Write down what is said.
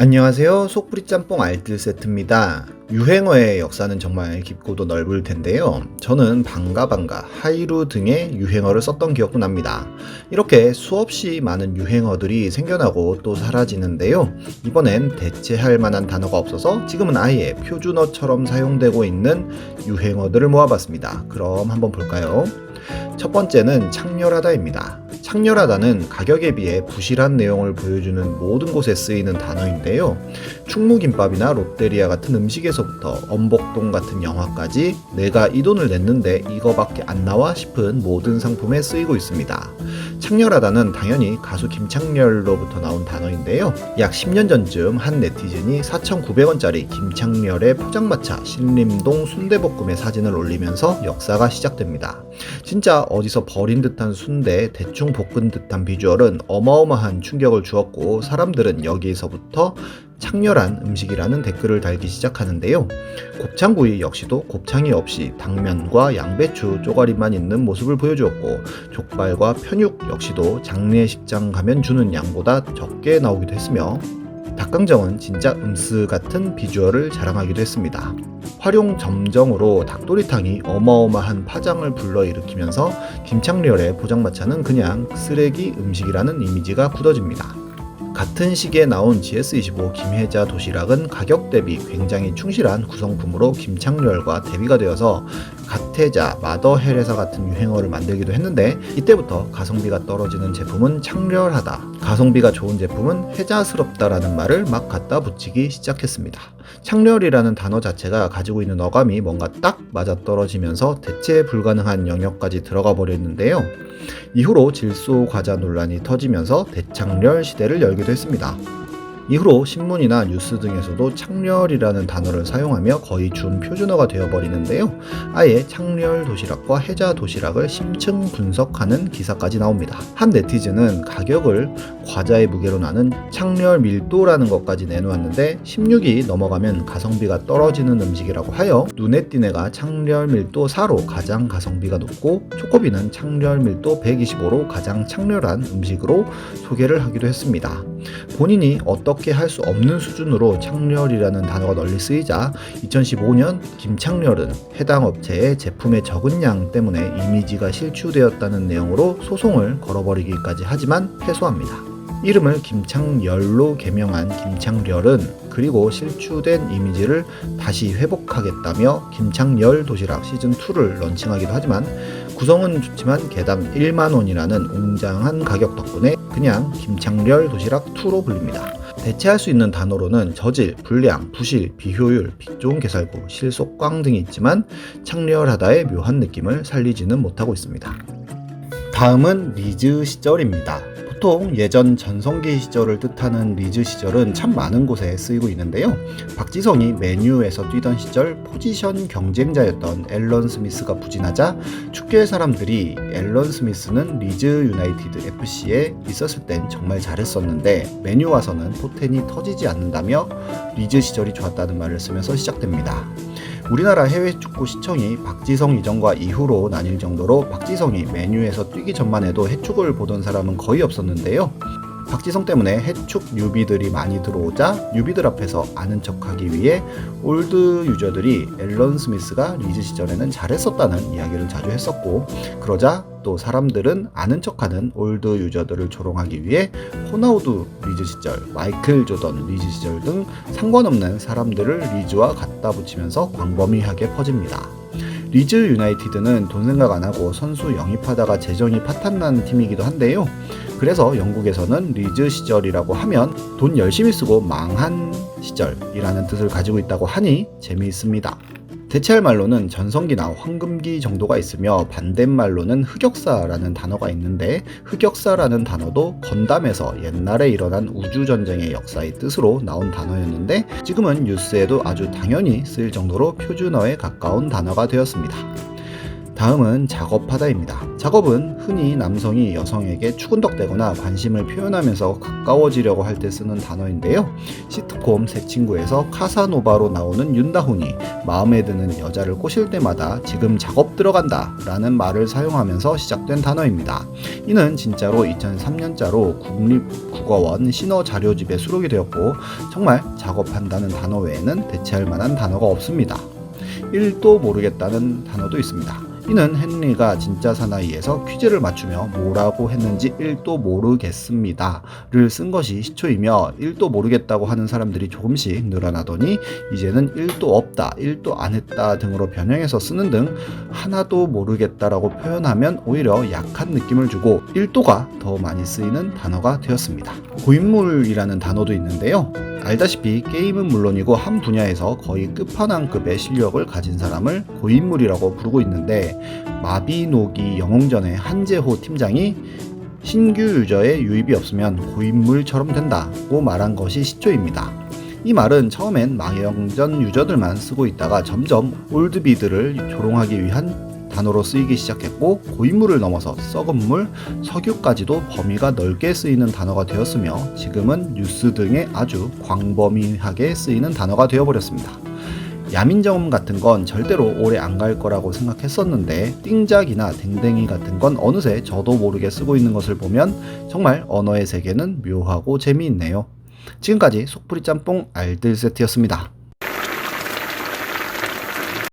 안녕하세요. 속풀이 짬뽕 알뜰 세트입니다. 유행어의 역사는 정말 깊고도 넓을 텐데요. 저는 방가방가, 하이루 등의 유행어를 썼던 기억도 납니다. 이렇게 수없이 많은 유행어들이 생겨나고 또 사라지는데요. 이번엔 대체할 만한 단어가 없어서 지금은 아예 표준어처럼 사용되고 있는 유행어들을 모아봤습니다. 그럼 한번 볼까요? 첫 번째는 창렬하다입니다. 창렬하다는 가격에 비해 부실한 내용을 보여주는 모든 곳에 쓰이는 단어인데요. 충무김밥이나 롯데리아 같은 음식에서부터 엄복동 같은 영화까지 내가 이 돈을 냈는데 이거밖에 안 나와 싶은 모든 상품에 쓰이고 있습니다. 창렬하다는 당연히 가수 김창렬로부터 나온 단어인데요. 약 10년 전쯤 한 네티즌이 4,900원짜리 김창렬의 포장마차 신림동 순대볶음의 사진을 올리면서 역사가 시작됩니다. 진짜 어디서 버린 듯한 순대, 대충 볶은 듯한 비주얼은 어마어마한 충격을 주었고 사람들은 여기에서부터 창렬한 음식이라는 댓글을 달기 시작하는데요. 곱창구이 역시도 곱창이 없이 당면과 양배추 쪼가리만 있는 모습을 보여주었고 족발과 편육 역시도 장례식장 가면 주는 양보다 적게 나오기도 했으며 닭강정은 진짜 음스 같은 비주얼을 자랑하기도 했습니다. 활용 점정으로 닭도리탕이 어마어마한 파장을 불러일으키면서 김창렬의 포장마차는 그냥 쓰레기 음식이라는 이미지가 굳어집니다. 같은 시기에 나온 GS25 김혜자 도시락은 가격 대비 굉장히 충실한 구성품으로 김창렬과 대비가 되어서 갓혜자, 마더헬에사 같은 유행어를 만들기도 했는데 이때부터 가성비가 떨어지는 제품은 창렬하다, 가성비가 좋은 제품은 혜자스럽다라는 말을 막 갖다 붙이기 시작했습니다. 창렬이라는 단어 자체가 가지고 있는 어감이 뭔가 딱 맞아떨어지면서 대체 불가능한 영역까지 들어가 버렸는데요. 이후로 질소 과자 논란이 터지면서 대창렬 시대를 열기도 했습니다. 이후로 신문이나 뉴스 등에서도 창렬이라는 단어를 사용하며 거의 준 표준어가 되어버리는데요. 아예 창렬 도시락과 해자 도시락을 심층 분석하는 기사까지 나옵니다. 한 네티즌은 가격을 과자의 무게로 나눈 창렬 밀도라는 것까지 내놓았는데 16이 넘어가면 가성비가 떨어지는 음식이라고 하여 눈에 띈 애가 창렬 밀도 4로 가장 가성비가 높고 초코비는 창렬 밀도 125로 가장 창렬한 음식으로 소개를 하기도 했습니다. 본인이 어떻게 할 수 없는 수준으로 창렬이라는 단어가 널리 쓰이자 2015년 김창렬은 해당 업체의 제품의 적은 양 때문에 이미지가 실추되었다는 내용으로 소송을 걸어버리기까지 하지만 패소합니다. 이름을 김창렬로 개명한 김창렬은 그리고 실추된 이미지를 다시 회복하겠다며 김창렬 도시락 시즌2를 런칭하기도 하지만 구성은 좋지만 개당 1만원이라는 웅장한 가격 덕분에 그냥 김창렬 도시락 2로 불립니다. 대체할 수 있는 단어로는 저질, 불량, 부실, 비효율, 빚 좋은 개살구, 실속광 등이 있지만 창렬하다의 묘한 느낌을 살리지는 못하고 있습니다. 다음은 리즈 시절입니다. 보통 예전 전성기 시절을 뜻하는 리즈 시절은 참 많은 곳에 쓰이고 있는데요. 박지성이 맨유에서 뛰던 시절 포지션 경쟁자였던 앨런 스미스가 부진하자 축구의 사람들이 앨런 스미스는 리즈 유나이티드 FC에 있었을 땐 정말 잘했었는데 맨유 와서는 포텐이 터지지 않는다며 리즈 시절이 좋았다는 말을 쓰면서 시작됩니다. 우리나라 해외 축구 시청이 박지성 이전과 이후로 나뉠 정도로 박지성이 맨유에서 뛰기 전만 해도 해축을 보던 사람은 거의 없었는데요. 박지성 때문에 해축 뉴비들이 많이 들어오자 뉴비들 앞에서 아는 척하기 위해 올드 유저들이 앨런 스미스가 리즈 시절에는 잘했었다는 이야기를 자주 했었고, 그러자 또 사람들은 아는 척하는 올드 유저들을 조롱하기 위해 호나우두 리즈 시절, 마이클 조던 리즈 시절 등 상관없는 사람들을 리즈와 갖다 붙이면서 광범위하게 퍼집니다. 리즈 유나이티드는 돈 생각 안 하고 선수 영입하다가 재정이 파탄난 팀이기도 한데요. 그래서 영국에서는 리즈 시절이라고 하면 돈 열심히 쓰고 망한 시절이라는 뜻을 가지고 있다고 하니 재미있습니다. 대체할 말로는 전성기나 황금기 정도가 있으며 반대말로는 흑역사라는 단어가 있는데 흑역사라는 단어도 건담에서 옛날에 일어난 우주전쟁의 역사의 뜻으로 나온 단어였는데 지금은 뉴스에도 아주 당연히 쓰일 정도로 표준어에 가까운 단어가 되었습니다. 다음은 작업하다입니다. 작업은 흔히 남성이 여성에게 추근덕대거나 관심을 표현하면서 가까워지려고 할 때 쓰는 단어인데요. 시트콤 새 친구에서 카사노바로 나오는 윤다훈이 마음에 드는 여자를 꼬실 때마다 지금 작업 들어간다 라는 말을 사용하면서 시작된 단어입니다. 이는 진짜로 2003년자로 국립국어원 신어자료집에 수록이 되었고 정말 작업한다는 단어 외에는 대체할 만한 단어가 없습니다. 1도 모르겠다는 단어도 있습니다. 이는 헨리가 진짜 사나이에서 퀴즈를 맞추며 뭐라고 했는지 1도 모르겠습니다를 쓴 것이 시초이며 1도 모르겠다고 하는 사람들이 조금씩 늘어나더니 이제는 1도 없다, 1도 안 했다 등으로 변형해서 쓰는 등 하나도 모르겠다라고 표현하면 오히려 약한 느낌을 주고 1도가 더 많이 쓰이는 단어가 되었습니다. 고인물이라는 단어도 있는데요. 알다시피 게임은 물론이고 한 분야에서 거의 끝판왕급의 실력을 가진 사람을 고인물이라고 부르고 있는데 마비노기 영웅전의 한재호 팀장이 신규 유저의 유입이 없으면 고인물처럼 된다고 말한 것이 시초입니다. 이 말은 처음엔 망영전 유저들만 쓰고 있다가 점점 올드비들을 조롱하기 위한 단어로 쓰이기 시작했고 고인물을 넘어서 썩은 물, 석유까지도 범위가 넓게 쓰이는 단어가 되었으며 지금은 뉴스 등에 아주 광범위하게 쓰이는 단어가 되어버렸습니다. 야민정음 같은 건 절대로 오래 안 갈 거라고 생각했었는데 띵작이나 댕댕이 같은 건 어느새 저도 모르게 쓰고 있는 것을 보면 정말 언어의 세계는 묘하고 재미있네요. 지금까지 속풀이 짬뽕 알뜰 세트였습니다.